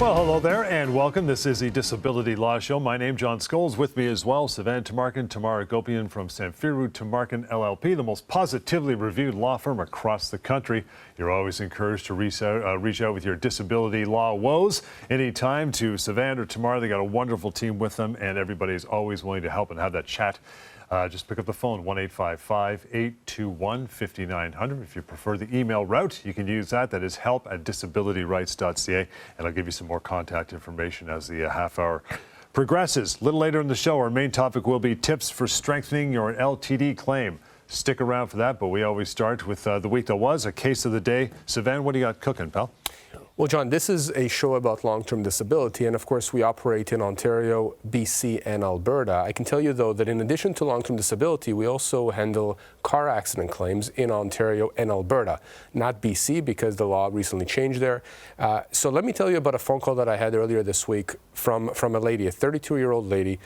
Well, hello there and welcome. This is the Disability Law Show. My name is John Scholes. With me as well, Sivan Tumarkin, Tamar Agopian from Samfiru Tumarkin LLP, the most positively reviewed law firm across the country. You're always encouraged to reach out with your disability law woes anytime to Sivan or Tamar. They got a wonderful team with them, and everybody is always willing to help and have that chat. Just pick up the phone, 1-855-821-5900. If you prefer the email route, you can use that. That is help@disabilityrights.ca. And I'll give you some more contact information as the half hour progresses. A little later in the show, our main topic will be tips for strengthening your LTD claim. Stick around for that, but we always start with the week that was, a case of the day. Sivan, what do you got cooking, pal? Well, John, this is a show about long-term disability, and of course we operate in Ontario, BC, and Alberta. I can tell you, though, that in addition to long-term disability, we also handle car accident claims in Ontario and Alberta, not BC, because the law recently changed there. So let me tell you about a phone call that I had earlier this week from a lady, a 32-year-old lady.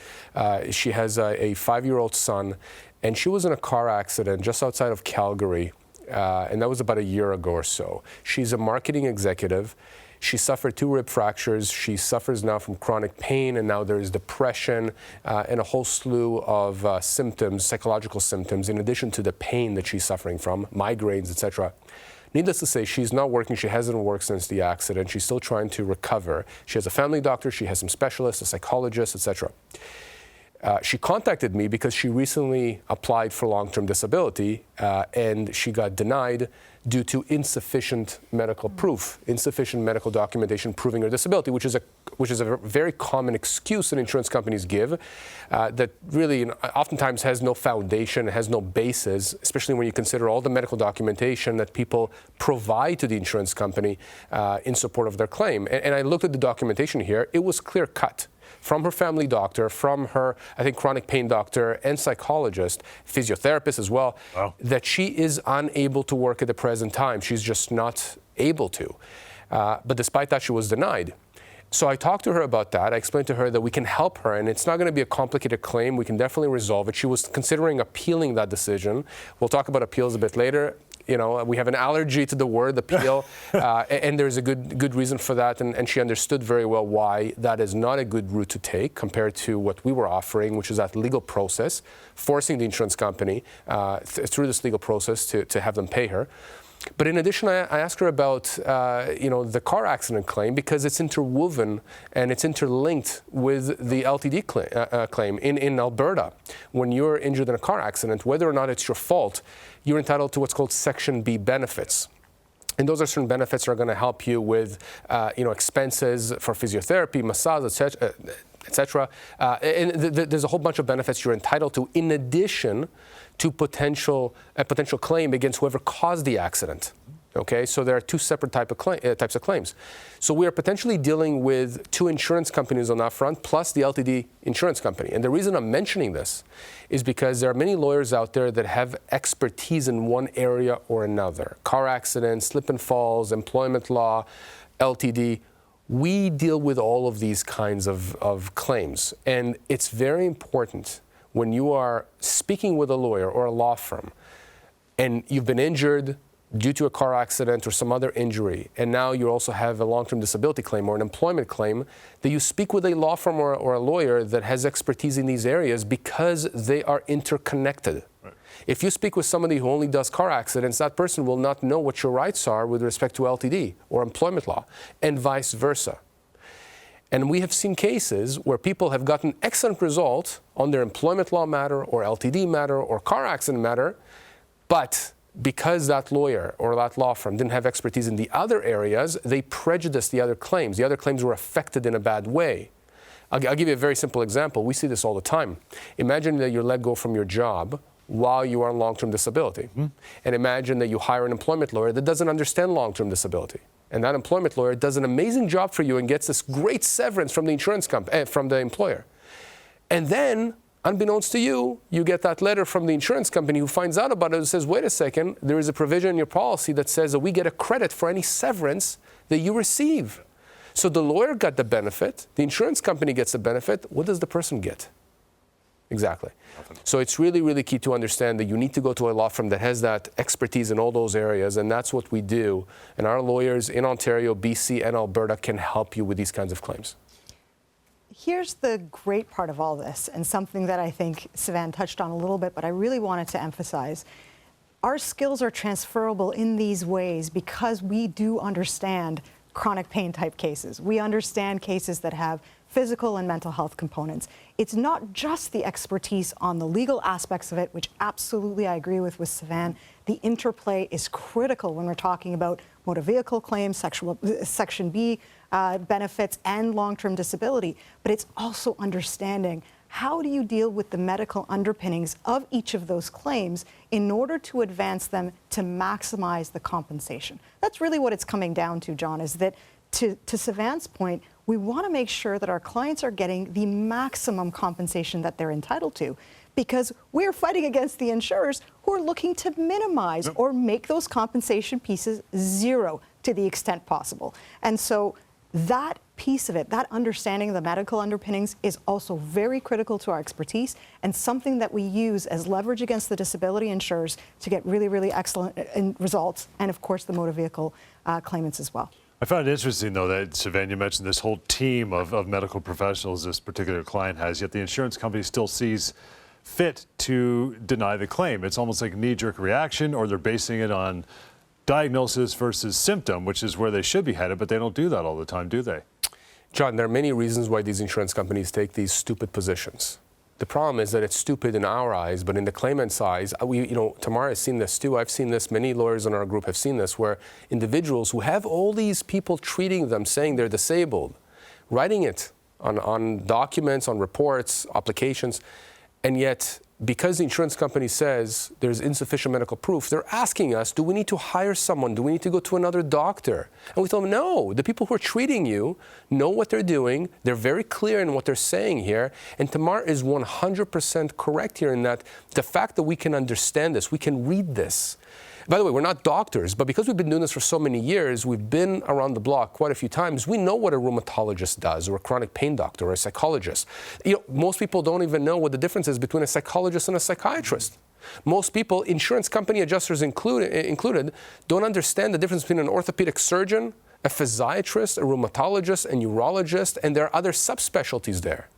She has a 5-year-old son, and she was in a car accident just outside of Calgary. And that was about a year ago or so. She's a marketing executive. She suffered 2 rib fractures. She suffers now from chronic pain, and now there's depression and a whole slew of symptoms, psychological symptoms, in addition to the pain that she's suffering from, migraines, etc. Needless to say, she's not working. She hasn't worked since the accident. She's still trying to recover. She has a family doctor. She has some specialists, a psychologist, etc. She contacted me because she recently applied for long-term disability and she got denied due to insufficient medical proof, insufficient medical documentation proving her disability, which is a very common excuse that insurance companies give that really oftentimes has no foundation, has no basis, especially when you consider all the medical documentation that people provide to the insurance company in support of their claim. And I looked at the documentation here. It was clear-cut from her family doctor, from her, I think, chronic pain doctor and psychologist, physiotherapist as well, wow, that she is unable to work at the present time. She's just not able to. But despite that, she was denied. So I talked to her about that. I explained to her that we can help her, and it's not going to be a complicated claim. We can definitely resolve it. She was considering appealing that decision. We'll talk about appeals a bit later. You know, we have an allergy to the word appeal, and there's a good reason for that, and she understood very well why that is not a good route to take compared to what we were offering, which is that legal process, forcing the insurance company through this legal process to have them pay her. But in addition, I asked her about, the car accident claim because it's interwoven and it's interlinked with the LTD claim in Alberta. When you're injured in a car accident, whether or not it's your fault, you're entitled to what's called Section B benefits. And those are certain benefits that are going to help you with, expenses for physiotherapy, massage, etc. And there's a whole bunch of benefits you're entitled to in addition to a potential claim against whoever caused the accident. Okay, so there are 2 separate types of claims. So we are potentially dealing with 2 insurance companies on that front, plus the LTD insurance company. And the reason I'm mentioning this is because there are many lawyers out there that have expertise in one area or another. Car accidents, slip and falls, employment law, LTD. We deal with all of these kinds of claims. And it's very important when you are speaking with a lawyer or a law firm and you've been injured due to a car accident or some other injury, and now you also have a long-term disability claim or an employment claim, that you speak with a law firm or a lawyer that has expertise in these areas because they are interconnected. Right. If you speak with somebody who only does car accidents, that person will not know what your rights are with respect to LTD or employment law, and vice versa. And we have seen cases where people have gotten excellent results on their employment law matter or LTD matter or car accident matter, but because that lawyer or that law firm didn't have expertise in the other areas, they prejudiced the other claims. The other claims were affected in a bad way. I'll give you a very simple example. We see this all the time. Imagine that you're let go from your job while you are on long-term disability. Mm-hmm. And imagine that you hire an employment lawyer that doesn't understand long-term disability. And that employment lawyer does an amazing job for you and gets this great severance from the insurance company, from the employer. And then, unbeknownst to you, you get that letter from the insurance company who finds out about it and says, wait a second, there is a provision in your policy that says that we get a credit for any severance that you receive. So the lawyer got the benefit, the insurance company gets the benefit. What does the person get? Exactly. So it's really, really key to understand that you need to go to a law firm that has that expertise in all those areas, and that's what we do. And our lawyers in Ontario, BC, and Alberta can help you with these kinds of claims. Here's the great part of all this, and something that I think Sivan touched on a little bit, but I really wanted to emphasize. Our skills are transferable in these ways because we do understand chronic pain type cases. We understand cases that have physical and mental health components. It's not just the expertise on the legal aspects of it, which absolutely I agree with Sivan. The interplay is critical when we're talking about motor vehicle claims, Section B benefits, and long-term disability. But it's also understanding how do you deal with the medical underpinnings of each of those claims in order to advance them to maximize the compensation. That's really what it's coming down to, John, is that to Sivan's point, we want to make sure that our clients are getting the maximum compensation that they're entitled to, because we're fighting against the insurers who are looking to minimize or make those compensation pieces zero to the extent possible. And so that piece of it, that understanding of the medical underpinnings, is also very critical to our expertise and something that we use as leverage against the disability insurers to get really, really excellent results, and of course the motor vehicle claimants as well. I found it interesting, though, that, Sivan, you mentioned this whole team of medical professionals this particular client has, yet the insurance company still sees fit to deny the claim. It's almost like a knee-jerk reaction, or they're basing it on diagnosis versus symptom, which is where they should be headed, but they don't do that all the time, do they? John, there are many reasons why these insurance companies take these stupid positions. The problem is that it's stupid in our eyes, but in the claimant's eyes, Tamar has seen this too. I've seen this. Many lawyers in our group have seen this, where individuals who have all these people treating them saying they're disabled, writing it on documents, on reports, applications, and yet because the insurance company says there's insufficient medical proof, they're asking us, do we need to hire someone? Do we need to go to another doctor? And we tell them, no, the people who are treating you know what they're doing. They're very clear in what they're saying here. And Tamar is 100% correct here in that the fact that we can understand this, we can read this. By the way, we're not doctors, but because we've been doing this for so many years, we've been around the block quite a few times. We know what a rheumatologist does, or a chronic pain doctor, or a psychologist. Most people don't even know what the difference is between a psychologist and a psychiatrist. Most people, insurance company adjusters included, don't understand the difference between an orthopedic surgeon, a physiatrist, a rheumatologist, a neurologist, and there are other subspecialties there.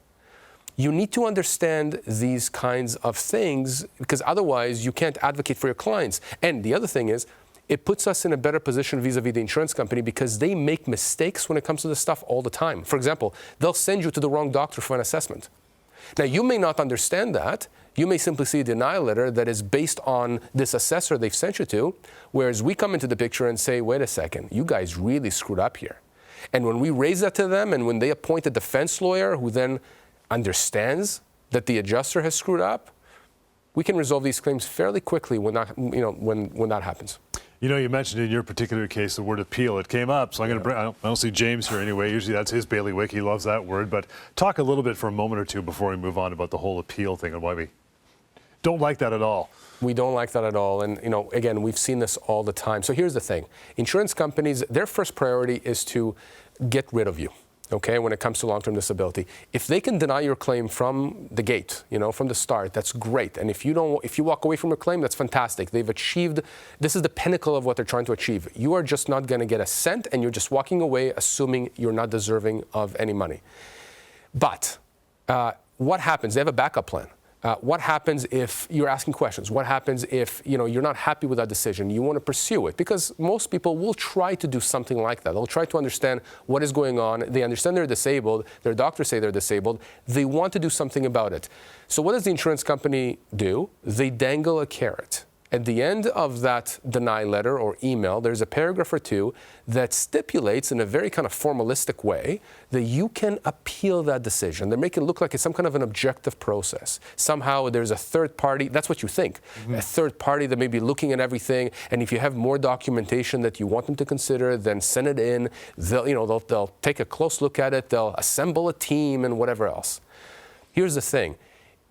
You need to understand these kinds of things, because otherwise you can't advocate for your clients. And the other thing is, it puts us in a better position vis-a-vis the insurance company, because they make mistakes when it comes to this stuff all the time. For example, they'll send you to the wrong doctor for an assessment. Now, you may not understand that. You may simply see a denial letter that is based on this assessor they've sent you to, whereas we come into the picture and say, wait a second, you guys really screwed up here. And when we raise that to them, and when they appoint a defense lawyer who then understands that the adjuster has screwed up, we can resolve these claims fairly quickly when that happens. You mentioned in your particular case the word appeal. It came up, so I'm going to bring, I don't see James here anyway. Usually that's his bailiwick. He loves that word. But talk a little bit for a moment or two before we move on about the whole appeal thing and why we don't like that at all. We don't like that at all. And, again, we've seen this all the time. So here's the thing. Insurance companies, their first priority is to get rid of you. Okay, when it comes to long-term disability, if they can deny your claim from the gate, from the start, that's great. And if you walk away from your claim, that's fantastic. They've achieved, this is the pinnacle of what they're trying to achieve. You are just not going to get a cent, and you're just walking away assuming you're not deserving of any money. But what happens? They have a backup plan. What happens if you're asking questions? What happens if you're not happy with that decision? You want to pursue it, because most people will try to do something like that. They'll try to understand what is going on. They understand they're disabled. Their doctors say they're disabled. They want to do something about it. So what does the insurance company do? They dangle a carrot. At the end of that denial letter or email, there's a paragraph or two that stipulates in a very kind of formalistic way that you can appeal that decision. They make it look like it's some kind of an objective process. Somehow there's a third party, that's what you think, a third party that may be looking at everything, and if you have more documentation that you want them to consider, then send it in. They'll take a close look at it, they'll assemble a team and whatever else. Here's the thing,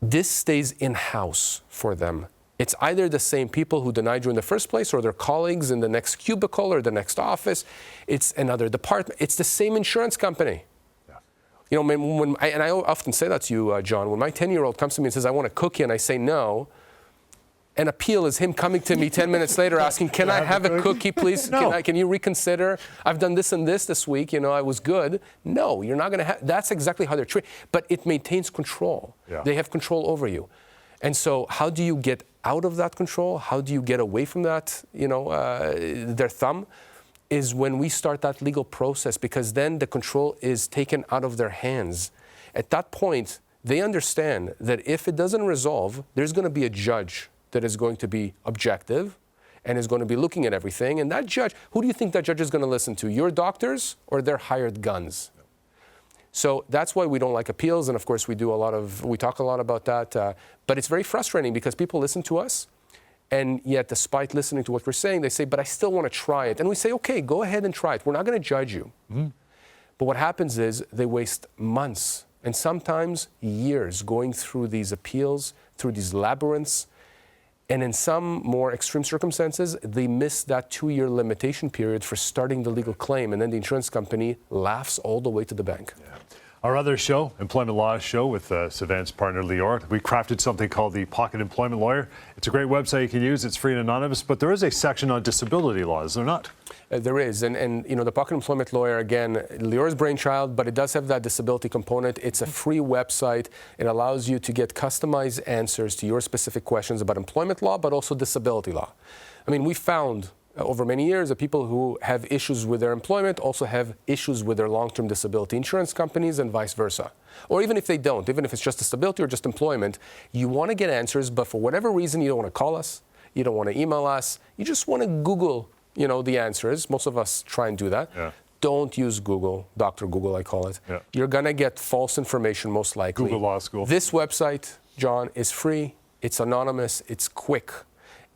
this stays in-house for them. It's either the same people who denied you in the first place, or their colleagues in the next cubicle or the next office. It's another department. It's the same insurance company. Yeah. You know, and I often say that to you, John, when my 10-year-old comes to me and says, I want a cookie, and I say no, an appeal is him coming to me 10 minutes later asking, can I have a cookie, please? No. Can you reconsider? I've done this and this week, you know, I was good. No, you're not going to have, that's exactly how they're treated. But it maintains control. Yeah. They have control over you. And so how do you get out of that control? How do you get away from that, you know, their thumb? Is when we start that legal process, because then the control is taken out of their hands. At that point, they understand that if it doesn't resolve, there's going to be a judge that is going to be objective and is going to be looking at everything. And that judge, who do you think that judge is going to listen to? Your doctors or their hired guns? So that's why we don't like appeals. And of course, we talk a lot about that. But it's very frustrating because people listen to us. And yet, despite listening to what we're saying, they say, but I still want to try it. And we say, okay, go ahead and try it. We're not going to judge you. Mm-hmm. But what happens is they waste months and sometimes years going through these appeals, through these labyrinths. And in some more extreme circumstances, they miss that 2-year limitation period for starting the legal claim. And then the insurance company laughs all the way to the bank. Yeah. Our other show, Employment Law Show with Sivan's partner, Lior, we crafted something called the Pocket Employment Lawyer. It's a great website you can use. It's free and anonymous, but there is a section on disability law, is there not? There is. And you know, the Pocket Employment Lawyer, again, Lior's brainchild, but it does have that disability component. It's a free website. It allows you to get customized answers to your specific questions about employment law, but also disability law. I mean, we found over many years that people who have issues with their employment also have issues with their long-term disability insurance companies and vice versa. Or even if they don't, even if it's just disability or just employment, you want to get answers, but for whatever reason, you don't want to call us, you don't want to email us, you just want to Google, you know, the answers. Most of us try and do that. Yeah. Don't use Google, Dr. Google, I call it. Yeah. You're going to get false information most likely. Google Law School. This website, John, is free, it's anonymous, it's quick.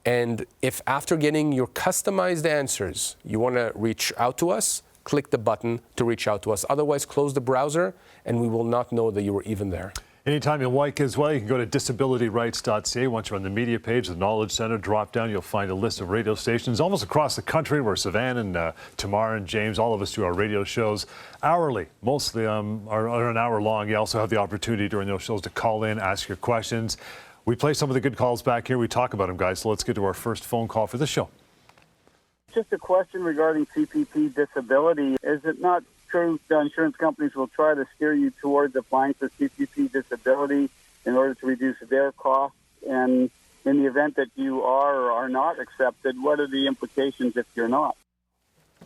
And if after getting your customized answers, you want to reach out to us, click the button to reach out to us. Otherwise, close the browser and we will not know that you were even there. Anytime you like as well, you can go to disabilityrights.ca. Once you're on the media page, the Knowledge Center, drop down, you'll find a list of radio stations almost across the country where Sivan and Tamar and James, all of us do our radio shows hourly. Mostly are an hour long. You also have the opportunity during those shows to call in, ask your questions. We play some of the good calls back here. We talk about them, guys. So let's get to our first phone call for the show. Just a question regarding CPP Disability. Is it not true that insurance companies will try to steer you towards applying for CPP Disability in order to reduce their costs? And in the event that you are or are not accepted, what are the implications if you're not?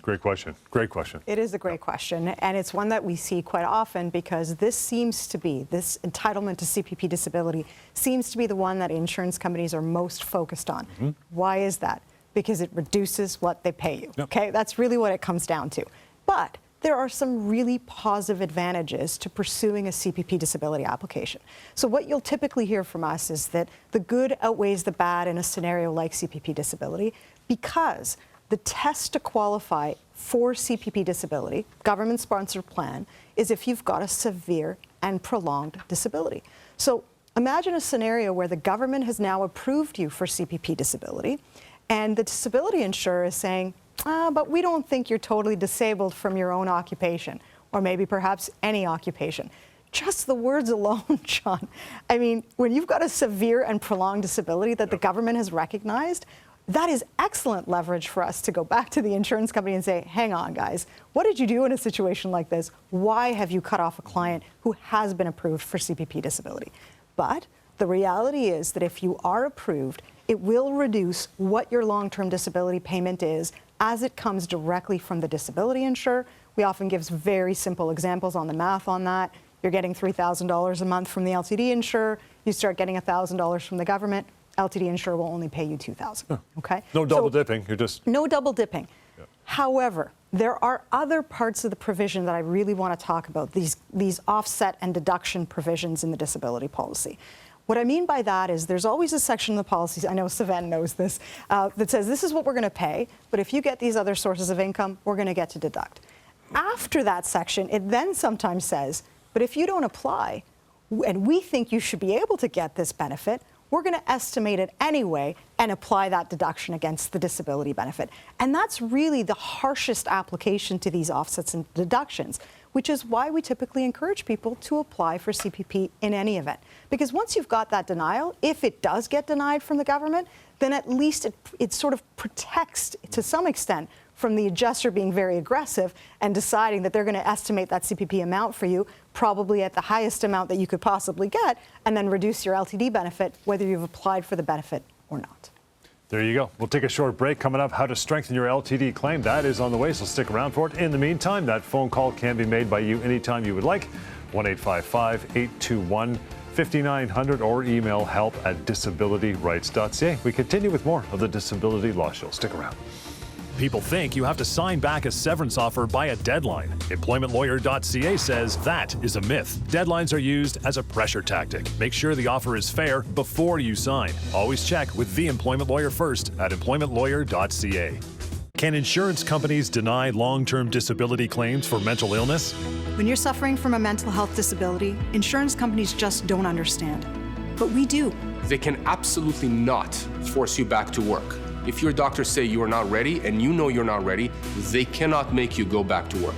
Great question. Great question. It is a great question, and it's one that we see quite often because this entitlement to CPP disability seems to be the one that insurance companies are most focused on. Mm-hmm. Why is that? Because it reduces what they pay you. Yep. Okay, that's really what it comes down to. But there are some really positive advantages to pursuing a CPP disability application. So what you'll typically hear from us is that the good outweighs the bad in a scenario like CPP disability because the test to qualify for CPP disability, government-sponsored plan, is if you've got a severe and prolonged disability. So imagine a scenario where the government has now approved you for CPP disability, and the disability insurer is saying, but we don't think you're totally disabled from your own occupation, or maybe perhaps any occupation. Just the words alone, John. I mean, when you've got a severe and prolonged disability that the government has recognized, that is excellent leverage for us to go back to the insurance company and say, hang on, guys, what did you do in a situation like this? Why have you cut off a client who has been approved for CPP disability? But the reality is that if you are approved, it will reduce what your long-term disability payment is as it comes directly from the disability insurer. We often give very simple examples on the math on that. You're getting $3,000 a month from the LTD insurer. You start getting $1,000 from the government. LTD insurer will only pay you $2,000. Okay? No double dipping. You're just no double dipping. Yeah. However, there are other parts of the provision that I really want to talk about. These offset and deduction provisions in the disability policy. What I mean by that is there's always a section in the policies, I know Sivan knows this, that says this is what we're going to pay, but if you get these other sources of income, we're going to get to deduct. After that section, it then sometimes says, but if you don't apply, and we think you should be able to get this benefit, we're going to estimate it anyway and apply that deduction against the disability benefit. And that's really the harshest application to these offsets and deductions. which is why we typically encourage people to apply for CPP in any event. Because once you've got that denial, if it does get denied from the government, then at least it sort of protects, to some extent, from the adjuster being very aggressive and deciding that they're going to estimate that CPP amount for you, probably at the highest amount that you could possibly get, and then reduce your LTD benefit, whether you've applied for the benefit or not. There you go. We'll take a short break. Coming up, how to strengthen your LTD claim. That is on the way, so stick around for it. In the meantime, that phone call can be made by you anytime you would like. 1-855-821-5900 or email help@disabilityrights.ca. We continue with more of the Disability Law Show. Stick around. People think you have to sign back a severance offer by a deadline. EmploymentLawyer.ca says that is a myth. Deadlines are used as a pressure tactic. Make sure the offer is fair before you sign. Always check with the employment lawyer first at EmploymentLawyer.ca. Can insurance companies deny long-term disability claims for mental illness? When you're suffering from a mental health disability, insurance companies just don't understand. But we do. They can absolutely not force you back to work. If your doctors say you are not ready and you know you're not ready, they cannot make you go back to work.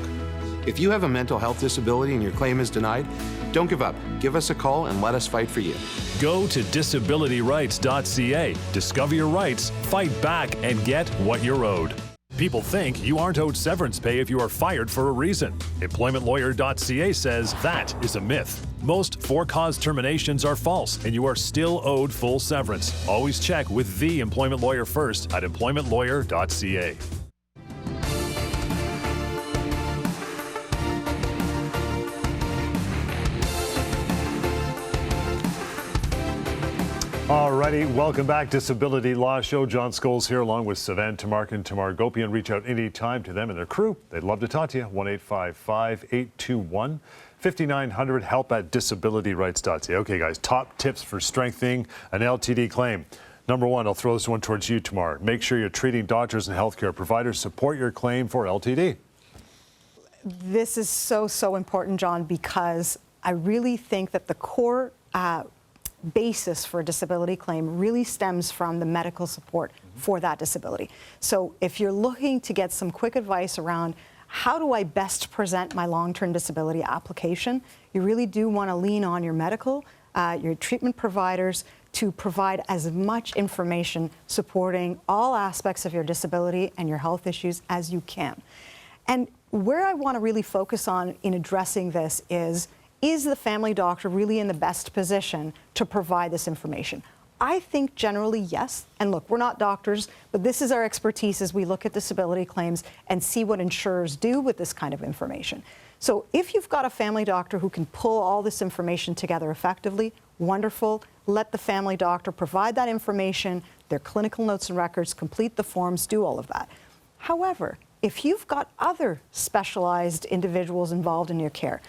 If you have a mental health disability and your claim is denied, don't give up. Give us a call and let us fight for you. Go to disabilityrights.ca. Discover your rights, fight back, and get what you're owed. People think you aren't owed severance pay if you are fired for a reason. EmploymentLawyer.ca says that is a myth. Most for-cause terminations are false, and you are still owed full severance. Always check with the employment lawyer first at EmploymentLawyer.ca. Alrighty, welcome back. Disability Law Show. John Scholes here along with Sivan Tumarkin, Tamar Agopian. Reach out anytime to them and their crew. They'd love to talk to you. 1-855-821-5900. help@disabilityrights.ca. Okay, guys, top tips for strengthening an LTD claim. Number one, I'll throw this one towards you, Tamar. Make sure you're treating doctors and healthcare providers support your claim for LTD. This is so important, John, because I really think that the core basis for a disability claim really stems from the medical support for that disability. So if you're looking to get some quick advice around how do I best present my long-term disability application, you really do want to lean on your medical, your treatment providers to provide as much information supporting all aspects of your disability and your health issues as you can. And where I want to really focus on in addressing this is the family doctor really in the best position to provide this information? I think generally yes. And look, we're not doctors, but this is our expertise as we look at disability claims and see what insurers do with this kind of information. So if you've got a family doctor who can pull all this information together effectively, wonderful. Let the family doctor provide that information, their clinical notes and records, complete the forms, do all of that. However, if you've got other specialized individuals involved in your care,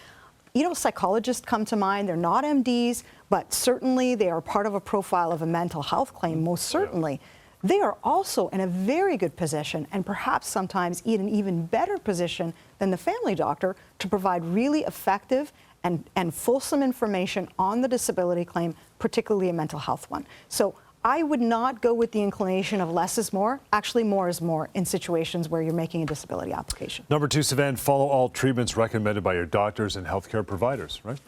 you know, psychologists come to mind. They're not MDs, but certainly they are part of a profile of a mental health claim, most certainly. They are also in a very good position and perhaps sometimes in an even better position than the family doctor to provide really effective and fulsome information on the disability claim, particularly a mental health one. So I would not go with the inclination of less is more. Actually, more is more in situations where you're making a disability application. Number two, Sivan, follow all treatments recommended by your doctors and healthcare providers, right?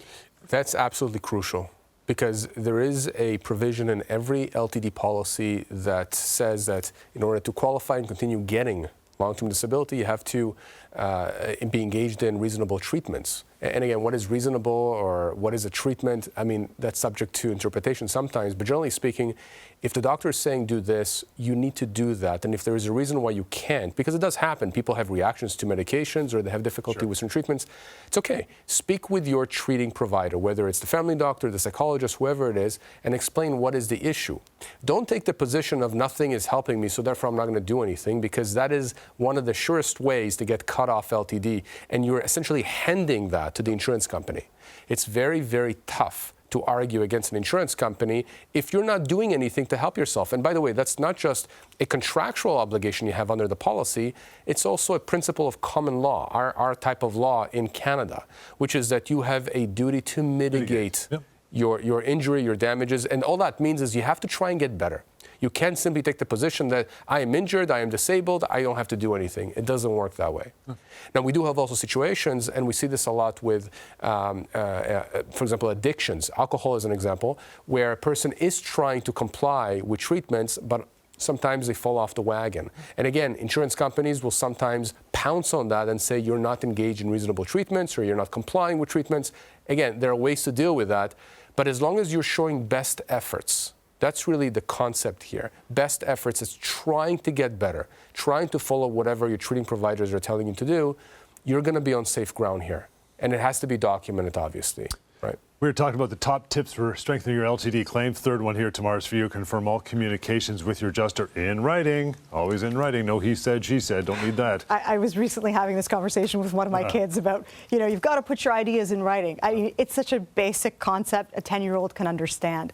That's absolutely crucial because there is a provision in every LTD policy that says that in order to qualify and continue getting long-term disability, you have to be engaged in reasonable treatments. And again, what is reasonable or what is a treatment? I mean, that's subject to interpretation sometimes, but generally speaking, if the doctor is saying do this, you need to do that. And if there is a reason why you can't, because it does happen, people have reactions to medications or they have difficulty with some treatments, it's okay. Speak with your treating provider, whether it's the family doctor, the psychologist, whoever it is, and explain what is the issue. Don't take the position of nothing is helping me, so therefore I'm not going to do anything, because that is one of the surest ways to get cut off LTD, and you're essentially handing that to the insurance company. It's very, very tough to argue against an insurance company if you're not doing anything to help yourself. And by the way, that's not just a contractual obligation you have under the policy, it's also a principle of common law, our type of law in Canada, which is that you have a duty to mitigate your injury, your damages, and all that means is you have to try and get better. You can't simply take the position that I am injured, I am disabled, I don't have to do anything. It doesn't work that way. Now, we do have also situations, and we see this a lot with, for example, addictions. Alcohol is an example, where a person is trying to comply with treatments, but sometimes they fall off the wagon. And again, insurance companies will sometimes pounce on that and say you're not engaged in reasonable treatments or you're not complying with treatments. Again, there are ways to deal with that, but as long as you're showing best efforts, that's really the concept here. Best efforts is trying to get better, trying to follow whatever your treating providers are telling you to do. You're going to be on safe ground here. And it has to be documented, obviously. Right. We were talking about the top tips for strengthening your LTD claim. Third one here, Tamar's for you. Confirm all communications with your adjuster in writing. Always in writing. No he said, she said. Don't need that. I was recently having this conversation with one of my kids about, you've got to put your ideas in writing. I mean, it's such a basic concept a 10-year-old can understand.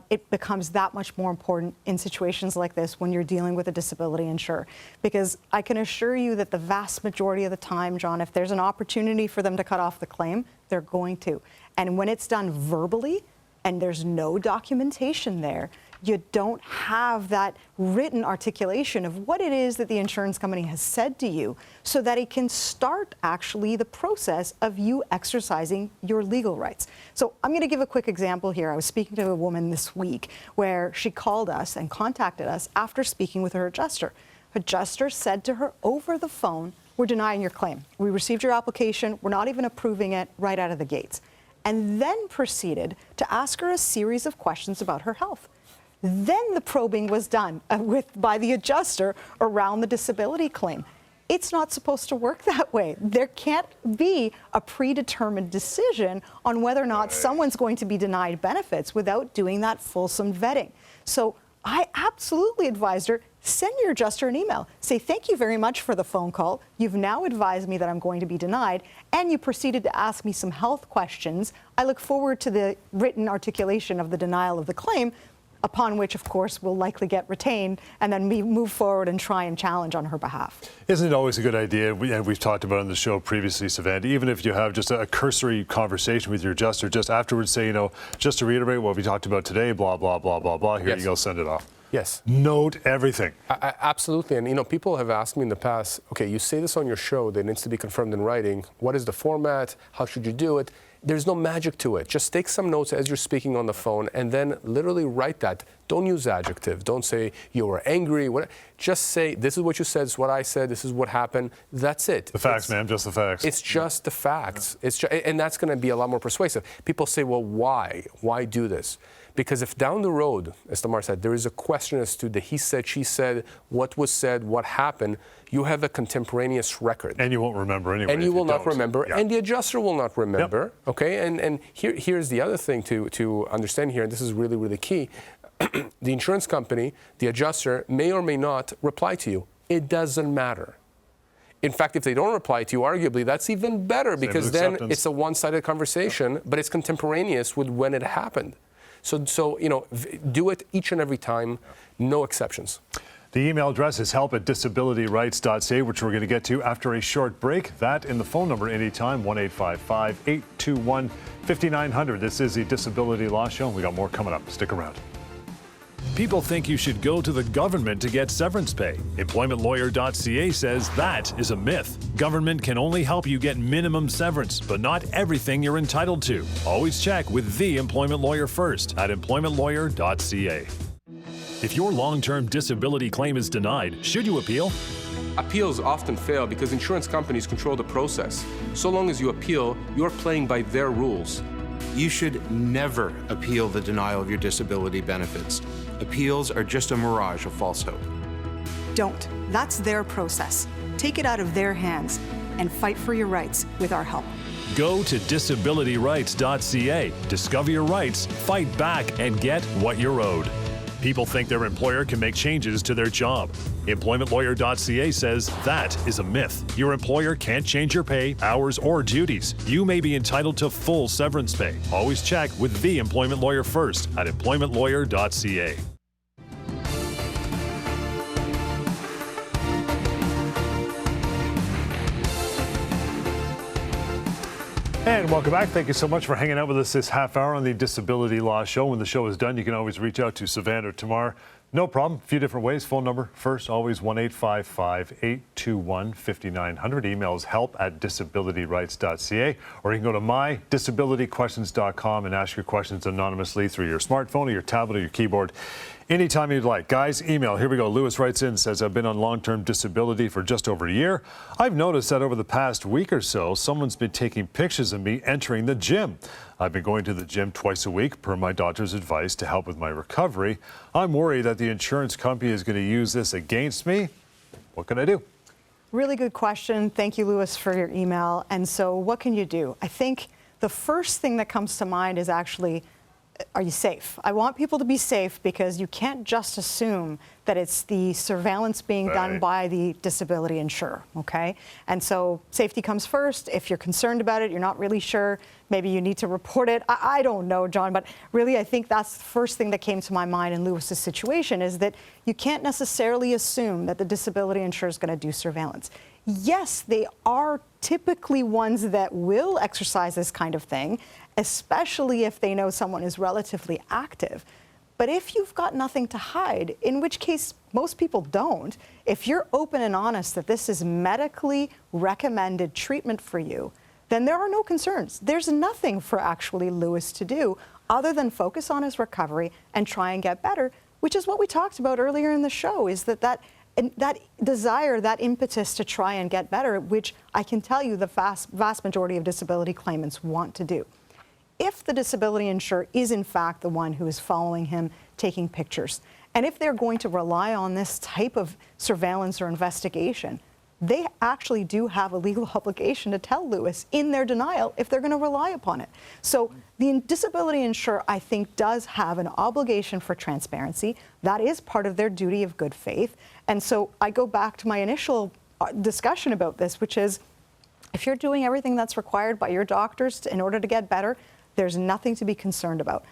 It becomes that much more important in situations like this when you're dealing with a disability insurer. Because I can assure you that the vast majority of the time, John, if there's an opportunity for them to cut off the claim, they're going to. And when it's done verbally and there's no documentation there, you don't have that written articulation of what it is that the insurance company has said to you so that it can start actually the process of you exercising your legal rights. So I'm going to give a quick example here. I was speaking to a woman this week where she called us and contacted us after speaking with her adjuster. Her adjuster said to her over the phone, "We're denying your claim. We received your application. We're not even approving it right out of the gates." And then proceeded to ask her a series of questions about her health. Then the probing was done by the adjuster around the disability claim. It's not supposed to work that way. There can't be a predetermined decision on whether or not someone's going to be denied benefits without doing that fulsome vetting. So I absolutely advised her, send your adjuster an email. Say, thank you very much for the phone call. You've now advised me that I'm going to be denied, and you proceeded to ask me some health questions. I look forward to the written articulation of the denial of the claim, upon which, of course, will likely get retained, and then we move forward and try and challenge on her behalf. Isn't it always a good idea, and we've talked about it on the show previously, Sivan, even if you have just a cursory conversation with your adjuster, just afterwards say, just to reiterate what we talked about today, blah, blah, blah, blah, blah, here you go, send it off. Yes. Note everything. Absolutely. And, people have asked me in the past, okay, you say this on your show that it needs to be confirmed in writing. What is the format? How should you do it? There's no magic to it. Just take some notes as you're speaking on the phone and then literally write that. Don't use adjective. Don't say you were angry. Just say, this is what you said, this is what I said, this is what happened. That's it. The facts, man, just the facts. It's just the facts. And that's going to be a lot more persuasive. People say, well, why? Why do this? Because if down the road, as Tamar said, there is a question as to the he said, she said, what was said, what happened, you have a contemporaneous record. And you won't remember anyway. And you will not remember, and the adjuster will not remember, Yep. okay? And here's the other thing to understand here, and this is really, really key. The insurance company, the adjuster, may or may not reply to you. It doesn't matter. In fact, if they don't reply to you, arguably, that's even better because then it's a one-sided conversation, but it's contemporaneous with when it happened. So do it each and every time, no exceptions. The email address is help@disabilityrights.ca, which we're going to get to after a short break. That and the phone number anytime, 1-855-821-5900. This is the Disability Law Show. We got more coming up. Stick around. People think you should go to the government to get severance pay. EmploymentLawyer.ca says that is a myth. Government can only help you get minimum severance, but not everything you're entitled to. Always check with the employment lawyer first at EmploymentLawyer.ca. If your long-term disability claim is denied, should you appeal? Appeals often fail because insurance companies control the process. So long as you appeal, you're playing by their rules. You should never appeal the denial of your disability benefits. Appeals are just a mirage of false hope. Don't. That's their process. Take it out of their hands and fight for your rights with our help. Go to disabilityrights.ca. Discover your rights, fight back, and get what you're owed. People think their employer can make changes to their job. EmploymentLawyer.ca says that is a myth. Your employer can't change your pay, hours, or duties. You may be entitled to full severance pay. Always check with the employment lawyer first at EmploymentLawyer.ca. And welcome back. Thank you so much for hanging out with us this half hour on the Disability Law Show. When the show is done, you can always reach out to Sivan or Tamar. No problem. A few different ways. Phone number first, always 1-855-821-5900. Email is help@disabilityrights.ca, or you can go to mydisabilityquestions.com and ask your questions anonymously through your smartphone or your tablet or your keyboard anytime you'd like. Guys, email. Here we go. Lewis writes in, says, I've been on long-term disability for just over a year. I've noticed that over the past week or so, someone's been taking pictures of me entering the gym. I've been going to the gym twice a week per my doctor's advice to help with my recovery. I'm worried that the insurance company is going to use this against me. What can I do? Really good question. Thank you, Lewis, for your email. And so what can you do? I think the first thing that comes to mind is actually, are you safe? I want people to be safe because you can't just assume that it's the surveillance being done by the disability insurer, okay? And so safety comes first. If you're concerned about it, you're not really sure, maybe you need to report it. I don't know, John, but really I think that's the first thing that came to my mind in Lewis's situation is that you can't necessarily assume that the disability insurer is going to do surveillance. Yes, they are typically ones that will exercise this kind of thing, especially if they know someone is relatively active. But if you've got nothing to hide, in which case most people don't, if you're open and honest that this is medically recommended treatment for you, then there are no concerns. There's nothing for actually Lewis to do other than focus on his recovery and try and get better, which is what we talked about earlier in the show, is that desire, that impetus to try and get better, which I can tell you the vast majority of disability claimants want to do. If the disability insurer is in fact the one who is following him, taking pictures, and if they're going to rely on this type of surveillance or investigation, they actually do have a legal obligation to tell Lewis in their denial if they're going to rely upon it. So the disability insurer, I think, does have an obligation for transparency. That is part of their duty of good faith. And so I go back to my initial discussion about this, which is if you're doing everything that's required by your doctors in order to get better, there's nothing to be concerned about.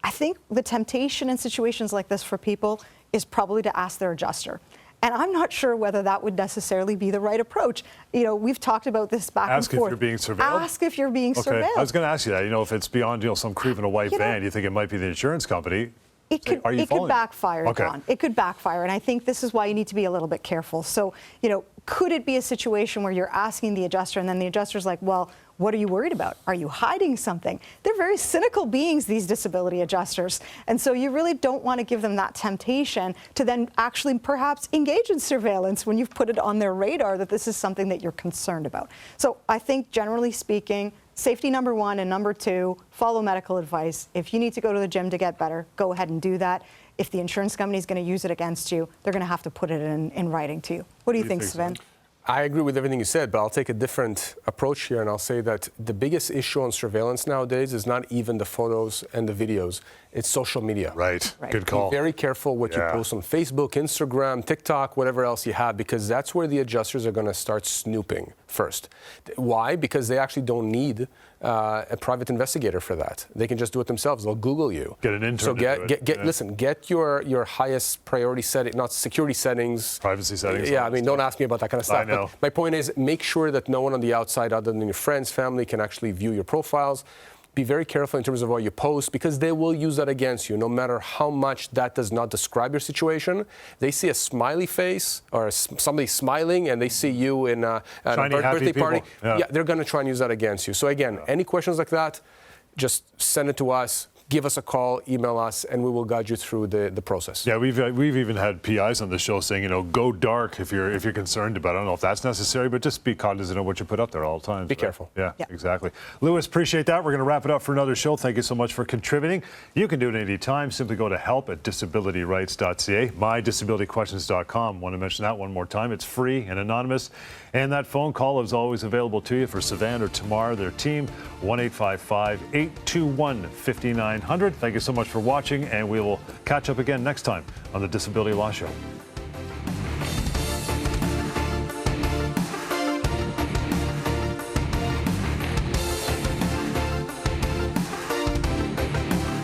I think the temptation in situations like this for people is probably to ask their adjuster. And I'm not sure whether that would necessarily be the right approach. You know, we've talked about this back and forth. Ask if you're being surveilled? Ask if you're being surveilled. I was going to ask you that. You know, if it's beyond, some creep in a white van, you think it might be the insurance company. It could backfire, John. It could backfire. And I think this is why you need to be a little bit careful. So, could it be a situation where you're asking the adjuster and then the adjuster's like, well, what are you worried about? Are you hiding something? They're very cynical beings, these disability adjusters. And so you really don't want to give them that temptation to then actually perhaps engage in surveillance when you've put it on their radar that this is something that you're concerned about. So I think generally speaking, safety number one, and number two, follow medical advice. If you need to go to the gym to get better, go ahead and do that. If the insurance company is going to use it against you, they're going to have to put it in writing to you. What do you think, Sivan? I agree with everything you said, but I'll take a different approach here, and I'll say that the biggest issue on surveillance nowadays is not even the photos and the videos. It's social media. Right. Good call. Be very careful what you post on Facebook, Instagram, TikTok, whatever else you have, because that's where the adjusters are going to start snooping first. Why? Because they actually don't need a private investigator for that. They can just do it themselves. They'll Google you. Get an intern. So listen, get your highest priority setting, not security settings. Privacy settings. Yeah, don't ask me about that kind of stuff. I know. But my point is, make sure that no one on the outside other than your friends, family can actually view your profiles. Be very careful in terms of what you post because they will use that against you no matter how much that does not describe your situation. They see a smiley face or somebody smiling and they see you in a birthday party. Yeah, they're going to try and use that against you. So again, any questions like that, just send it to us. Give us a call, email us, and we will guide you through the process. Yeah, we've even had PIs on the show saying, go dark if you're concerned about it. I don't know if that's necessary, but just be cognizant of what you put up there all the time. Be careful. Yeah, exactly. Lewis, appreciate that. We're going to wrap it up for another show. Thank you so much for contributing. You can do it any time. Simply go to help@disabilityrights.ca, mydisabilityquestions.com. Want to mention that one more time. It's free and anonymous. And that phone call is always available to you for Sivan or Tamar, their team, 1-855-821-5900. Thank you so much for watching, and we will catch up again next time on the Disability Law Show.